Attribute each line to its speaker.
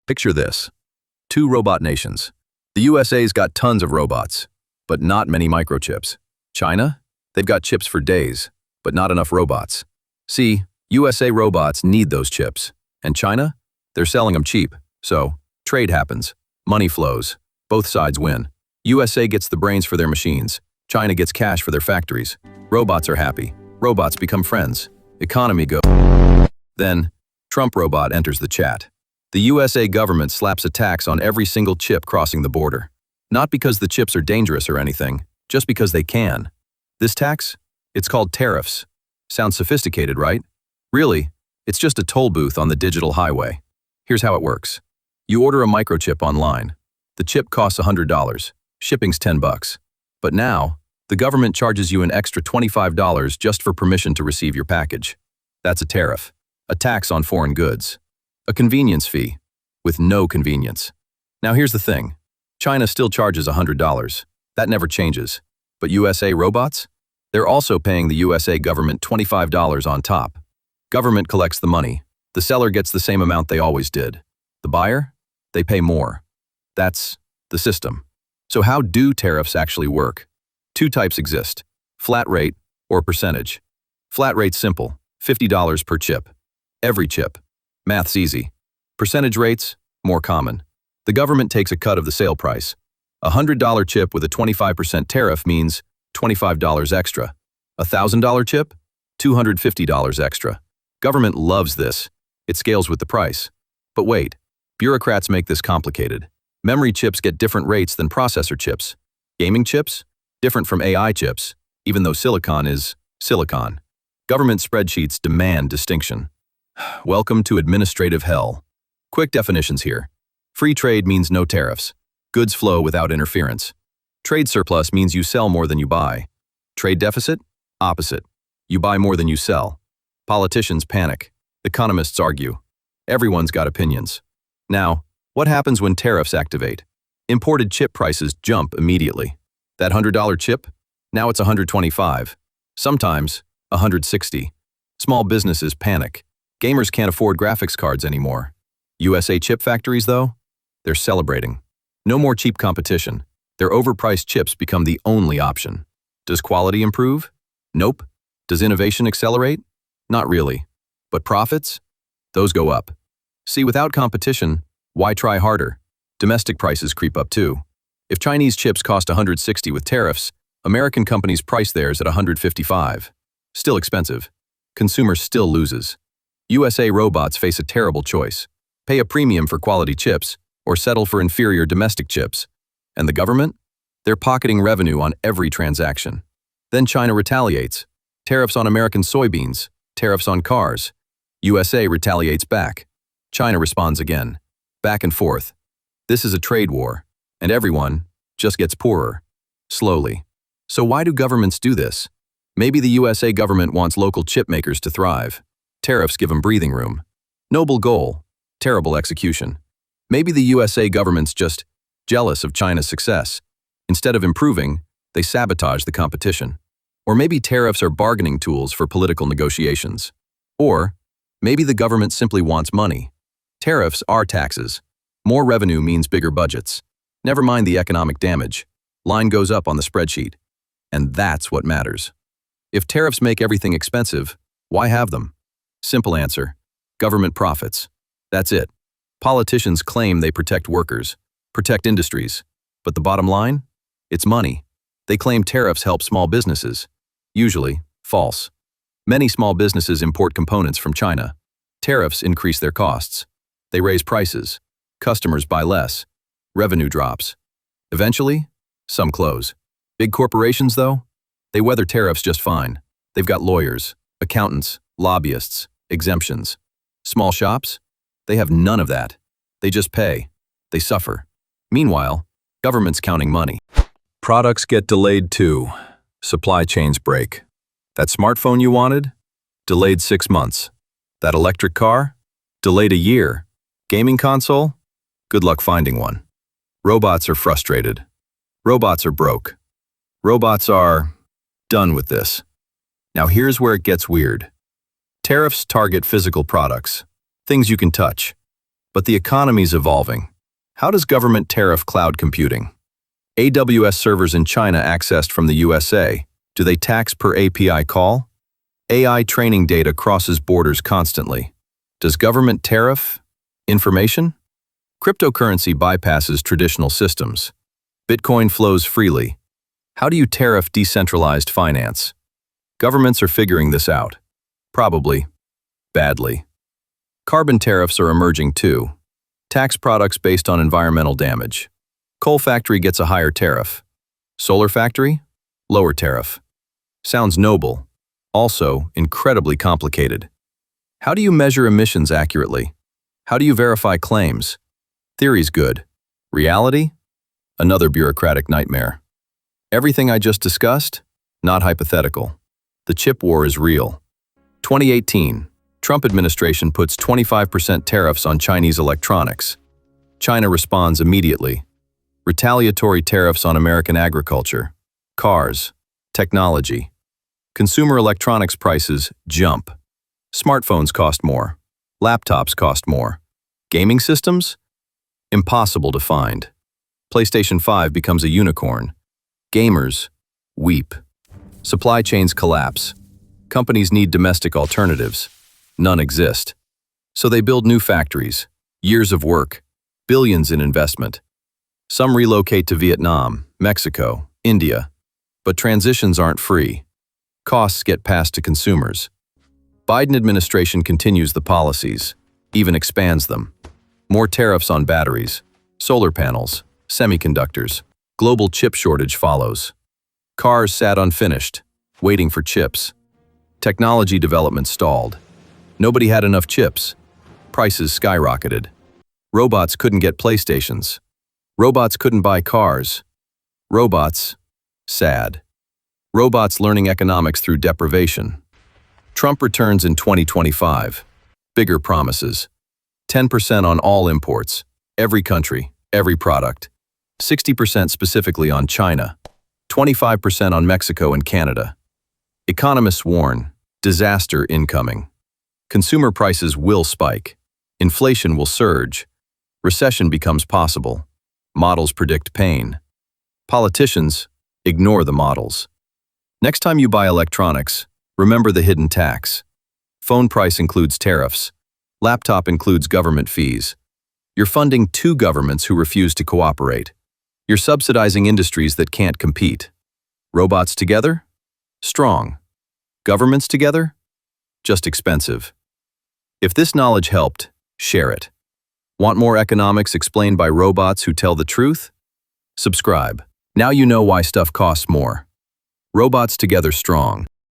Speaker 1: Picture this. Two robot nations. The USA's got tons of robots, but not many microchips. China? They've got chips for days, but not enough robots. See, USA robots need those chips. And China? They're selling them cheap. So, trade happens. Money flows. Both sides win. USA gets the brains for their machines. China gets cash for their factories. Robots are happy. Robots become friends. Economy goes. Then, Trump robot enters the chat. The USA government slaps a tax on every single chip crossing the border. Not because the chips are dangerous or anything, just because they can. This tax? It's called tariffs. Sounds sophisticated, right? Really, it's just a toll booth on the digital highway. Here's how it works. You order a microchip online. The chip costs $100. Shipping's $10. But now, the government charges you an extra $25 just for permission to receive your package. That's a tariff, a tax on foreign goods. A convenience fee, with no convenience. Now here's the thing. China still charges $100. That never changes. But USA robots? They're also paying the USA government $25 on top. Government collects the money. The seller gets the same amount they always did. The buyer? They pay more. That's the system. So how do tariffs actually work? Two types exist, flat rate or percentage. Flat rate's simple, $50 per chip. Every chip. Math's easy. Percentage rates, more common. The government takes a cut of the sale price. A $100 chip with a 25% tariff means $25 extra. A $1,000 chip? $250 extra. Government loves this. It scales with the price. But wait, bureaucrats make this complicated. Memory chips get different rates than processor chips. Gaming chips? Different from AI chips, even though silicon is silicon. Government spreadsheets demand distinction. Welcome to administrative hell. Quick definitions here. Free trade means no tariffs. Goods flow without interference. Trade surplus means you sell more than you buy. Trade deficit? Opposite. You buy more than you sell. Politicians panic. Economists argue. Everyone's got opinions. Now, what happens when tariffs activate? Imported chip prices jump immediately. That $100 chip? Now it's $125. Sometimes, $160. Small businesses panic. Gamers can't afford graphics cards anymore. USA chip factories, though? They're celebrating. No more cheap competition. Their overpriced chips become the only option. Does quality improve? Nope. Does innovation accelerate? Not really. But profits? Those go up. See, without competition, why try harder? Domestic prices creep up too. If Chinese chips cost $160 with tariffs, American companies price theirs at $155. Still expensive. Consumer still loses. USA robots face a terrible choice. Pay a premium for quality chips, or settle for inferior domestic chips. And the government? They're pocketing revenue on every transaction. Then China retaliates. Tariffs on American soybeans, tariffs on cars. USA retaliates back. China responds again. Back and forth. This is a trade war, and everyone just gets poorer. Slowly. So why do governments do this? Maybe the USA government wants local chip makers to thrive. Tariffs give them breathing room. Noble goal, terrible execution. Maybe the USA government's just jealous of China's success. Instead of improving, they sabotage the competition. Or maybe tariffs are bargaining tools for political negotiations. Or maybe the government simply wants money. Tariffs are taxes. More revenue means bigger budgets. Never mind the economic damage. Line goes up on the spreadsheet. And that's what matters. If tariffs make everything expensive, why have them? Simple answer. Government profits. That's it. Politicians claim they protect workers, protect industries. But the bottom line? It's money. They claim tariffs help small businesses. Usually, false. Many small businesses import components from China. Tariffs increase their costs. They raise prices. Customers buy less. Revenue drops. Eventually, some close. Big corporations, though? They weather tariffs just fine. They've got lawyers, accountants, lobbyists, exemptions. Small shops? They have none of that. They just pay. They suffer. Meanwhile, government's counting money. Products get delayed too. Supply chains break. That smartphone you wanted? Delayed 6 months. That electric car? Delayed a year. Gaming console? Good luck finding one. Robots are frustrated. Robots are broke. Robots are done with this. Now here's where it gets weird. Tariffs target physical products, things you can touch. But the economy's evolving. How does government tariff cloud computing? AWS servers in China accessed from the USA. Do they tax per API call? AI training data crosses borders constantly. Does government tariff information? Cryptocurrency bypasses traditional systems. Bitcoin flows freely. How do you tariff decentralized finance? Governments are figuring this out. Probably. Badly. Carbon tariffs are emerging too. Tax products based on environmental damage. Coal factory gets a higher tariff. Solar factory? Lower tariff. Sounds noble. Also, incredibly complicated. How do you measure emissions accurately? How do you verify claims? Theory's good. Reality? Another bureaucratic nightmare. Everything I just discussed? Not hypothetical. The chip war is real. 2018, Trump administration puts 25% tariffs on Chinese electronics. China responds immediately. Retaliatory tariffs on American agriculture, cars, technology. Consumer electronics prices jump. Smartphones cost more. Laptops cost more. Gaming systems? Impossible to find. PlayStation 5 becomes a unicorn. Gamers weep. Supply chains collapse. Companies need domestic alternatives. None exist. So they build new factories. Years of work. Billions in investment. Some relocate to Vietnam, Mexico, India. But transitions aren't free. Costs get passed to consumers. Biden administration continues the policies, even expands them. More tariffs on batteries, solar panels, semiconductors. Global chip shortage follows. Cars sat unfinished, waiting for chips. Technology development stalled. Nobody had enough chips. Prices skyrocketed. Robots couldn't get PlayStations. Robots couldn't buy cars. Robots, sad. Robots learning economics through deprivation. Trump returns in 2025. Bigger promises. 10% on all imports. Every country, every product. 60% specifically on China. 25% on Mexico and Canada. Economists warn, disaster incoming. Consumer prices will spike. Inflation will surge. Recession becomes possible. Models predict pain. Politicians ignore the models. Next time you buy electronics, remember the hidden tax. Phone price includes tariffs. Laptop includes government fees. You're funding two governments who refuse to cooperate. You're subsidizing industries that can't compete. Robots together? Strong. Governments together? Just expensive. If this knowledge helped, share it. Want more economics explained by robots who tell the truth? Subscribe. Now you know why stuff costs more. Robots together strong.